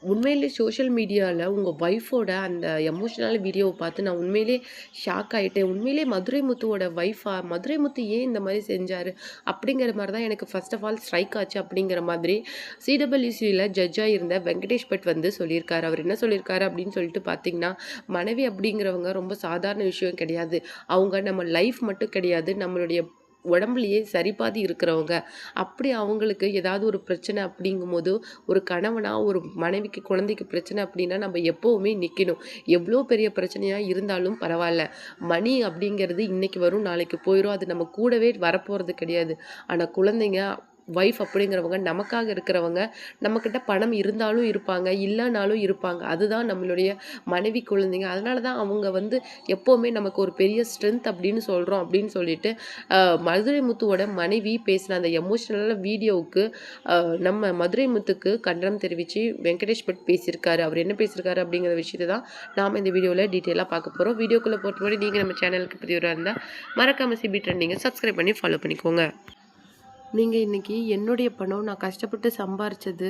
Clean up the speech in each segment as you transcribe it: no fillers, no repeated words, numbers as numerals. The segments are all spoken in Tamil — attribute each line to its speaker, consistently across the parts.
Speaker 1: உண்மையிலே சோஷியல் மீடியால உங்க ஒய்ஃபோட அந்த எமோஷனல் வீடியோவ பார்த்து நான் உண்மையிலே ஷாக் ஆயிட்டேன். உண்மையிலே மதுரை முத்துவோட ஒய்ஃபா? மதுரை முத்து ஏன் இந்த மாரி செஞ்சாரு? அப்படிங்கிற மாரி தான் எனக்கு ஃபர்ஸ்ட் ஆஃப் ஆல் ஸ்ட்ரைக் ஆச்சு அப்படிங்கிற மாதிரி சிடபிள்யூசில ஜட்ஜா இருந்த வெங்கடேஷ் பட் வந்து சொல்லியிருக்காரு. அவர் என்ன சொல்லியிருக்காரு அப்படின்னு சொல்லிட்டு பார்த்தீங்கன்னா, மனைவி அப்படிங்கிறவங்க ரொம்ப சாதாரண விஷயம் கிடையாது. அவங்க நம்ம லைஃப் மட்டும் கிடையாது. நம்மளுடைய உடம்புலயே சரிபாதி இருக்கிறவங்க. அப்படி அவங்களுக்கு ஏதாவது ஒரு பிரச்சனை அப்படிங்கும்போது, ஒரு கணவனா, ஒரு மனைவிக்கு, குழந்தைக்கு பிரச்சனை அப்படின்னா, நம்ம எப்பவுமே நிக்கணும். எவ்வளோ பெரிய பிரச்சனையா இருந்தாலும் பரவால்ல. மணி அப்படிங்கிறது இன்னைக்கு வரும், நாளைக்கு போயிரும். அது நம்ம கூடவே வரப்போறது கிடையாது. ஆனா குழந்தைங்க, ஒய்ஃப் அப்படிங்கிறவங்க நமக்காக இருக்கிறவங்க. நம்மக்கிட்ட பணம் இருந்தாலும் இருப்பாங்க, இல்லனாலும் இருப்பாங்க. அதுதான் நம்மளுடைய மனைவி, குழந்தைங்க. அதனால தான் அவங்க வந்து எப்பவுமே நமக்கு ஒரு பெரிய ஸ்ட்ரென்த் அப்படின்னு சொல்றோம் அப்படின்னு சொல்லிட்டு, மதுரை முத்துவோட மனைவி பேசின அந்த எமோஷனலான வீடியோவுக்கு நம்ம மதுரை முத்துக்கு கண்டனம் தெரிவிச்சு வெங்கடேஷ் பட் பேசியிருக்காரு. அவர் என்ன பேசியிருக்காரு அப்படிங்கிற விஷயத்த தான் நாம இந்த வீடியோவில் டீட்டெயிலாக பார்க்க போறோம். வீடியோக்குள்ள போறதுக்கு முன்னாடி நீங்க நம்ம சேனலுக்கு புதியவராக இருந்தால் மறக்காம சிபி ட்ரெண்டிங்கை சப்ஸ்கிரைப் பண்ணி ஃபாலோ பண்ணிக்கோங்க. நீங்க இன்னைக்கு என்னுடைய பணம் நான் கஷ்டப்பட்டு சம்பாரிச்சது,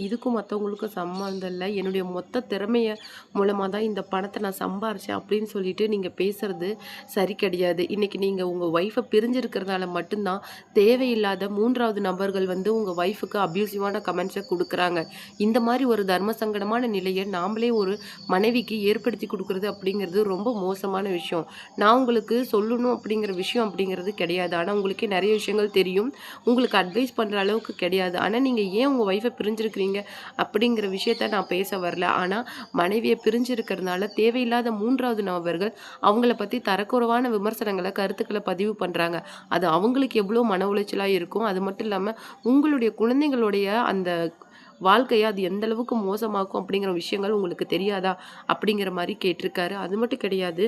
Speaker 1: இதுக்கும் மத்தவங்களுக்கும் சம்மந்தம் இல்ல. என்னுடைய மொத்த திறமைய மூலமா தான் இந்த பணத்த நான் சம்பாரிச்சேன் அப்படின்னு சொல்லிட்டு நீங்க பேசுறது சரி கிடையாது. இன்னைக்கு நீங்க உங்க ஒய்ஃப பிரிஞ்சிருக்கிறதுனால மட்டும் தான் தேவையில்லாத 3வது நபர்கள் வந்து உங்க ஒய்ஃப்க்கு அப்யூசிவான கமெண்ட்ஸ குடுக்குறாங்க. இந்த மாரி ஒரு தர்ம சங்கடமான நிலைய நாமளே ஒரு மனைவிக்கு ஏற்படுத்தி குடுக்குறது அப்படிங்கிறது ரொம்ப மோசமான விஷயம். நான் உங்களுக்கு சொல்லணும் அப்படிங்கிற விஷயம் அப்படிங்கிறது கிடையாது. ஆனா உங்களுக்கே நெறைய விஷயங்கள் தெரியும். உங்களுக்கு அட்வைஸ் பண்ற அளவுக்கு கிடையாது. ஆனா, நீங்க ஏன் உங்க ஒய்ஃப பிரிஞ்சிருக்கிறீங்க அப்படிங்கிற விஷயத்த நான் பேச வரல. ஆனா, மனைவிய பிரிஞ்சிருக்கிறதுனால தேவையில்லாத 3வது நபர்கள் அவங்கள பத்தி தரக்குறைவான விமர்சனங்கள, கருத்துக்கள பதிவு பண்றாங்க. அது அவங்களுக்கு எவ்வளோ மன உளைச்சலா இருக்கும். அது மட்டும் இல்லாம உங்களுடைய குழந்தைங்களுடைய அந்த வாழ்க்கைய அது எந்த அளவுக்கு மோசமாக்கும் அப்படிங்கிற விஷயங்கள் உங்களுக்கு தெரியாதா? அப்படிங்கிற மாரி கேட்டிருக்காரு. அது மட்டும் கிடையாது.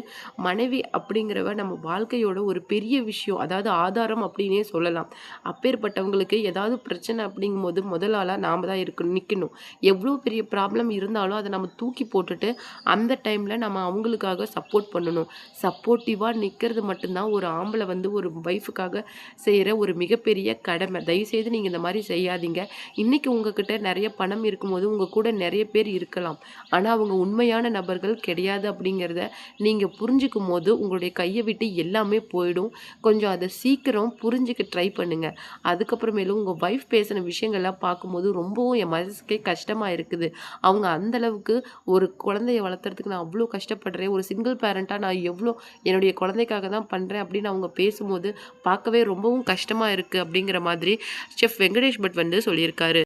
Speaker 1: மனைவி அப்படிங்கிறவ நம்ம வாழ்க்கையோட ஒரு பெரிய விஷயம். அதாவது ஆதாரம் அப்படின்னே சொல்லலாம். அப்பேற்பட்டவங்களுக்கு ஏதாவது பிரச்சனை அப்படிங்கும்போது முதல் ஆளா நாம தான் இருக்கணும் நிக்கணும். எவ்வளோ பெரிய ப்ராப்ளம் இருந்தாலும் அத நம்ம தூக்கி போட்டுட்டு, அந்த டைம்ல நம்ம அவங்களுக்காக சப்போர்ட் பண்ணணும். சப்போர்ட்டிவா நிக்கிறது மட்டும் தான் ஒரு ஆம்பள வந்து ஒரு ஒய்ஃப்‌க்காக செய்ற ஒரு மிகப்பெரிய கடமை. தயவுசெய்து நீங்க இந்த மாரி செய்யாதீங்க. இன்னைக்கு உங்ககிட்ட நெறைய பணம் இருக்கும்போது உங்க கூட நெறைய பேர் இருக்கலாம். ஆனா அவங்க உண்மையான நபர்கள் கிடையாது அப்படிங்கிறத நீங்க புரிஞ்சுக்கும்போது, உங்களுடைய கைய விட்டு எல்லாமே போயிடும். கொஞ்சம் அத சீக்கிரம் புரிஞ்சுக்க ட்ரை பண்ணுங்க. அதுக்கப்புறமேலும் உங்க ஒய்ஃப் பேசின விஷயங்கள்லாம் பார்க்கும்போது ரொம்பவும் என் மனசுக்கே கஷ்டமா இருக்குது. அவங்க அந்த அளவுக்கு ஒரு குழந்தைய வளர்த்துறதுக்கு நான் அவ்ளோ கஷ்டப்படுறேன். ஒரு சிங்கிள் பேரண்ட்டா நான் எவ்ளோ என்னுடைய குழந்தைக்காக தான் பண்றேன் அப்படின்னு அவங்க பேசும்போது பார்க்கவே ரொம்பவும் கஷ்டமா இருக்கு அப்படிங்கிற மாதிரி செஃப் வெங்கடேஷ் பட் வந்து சொல்லியிருக்காரு.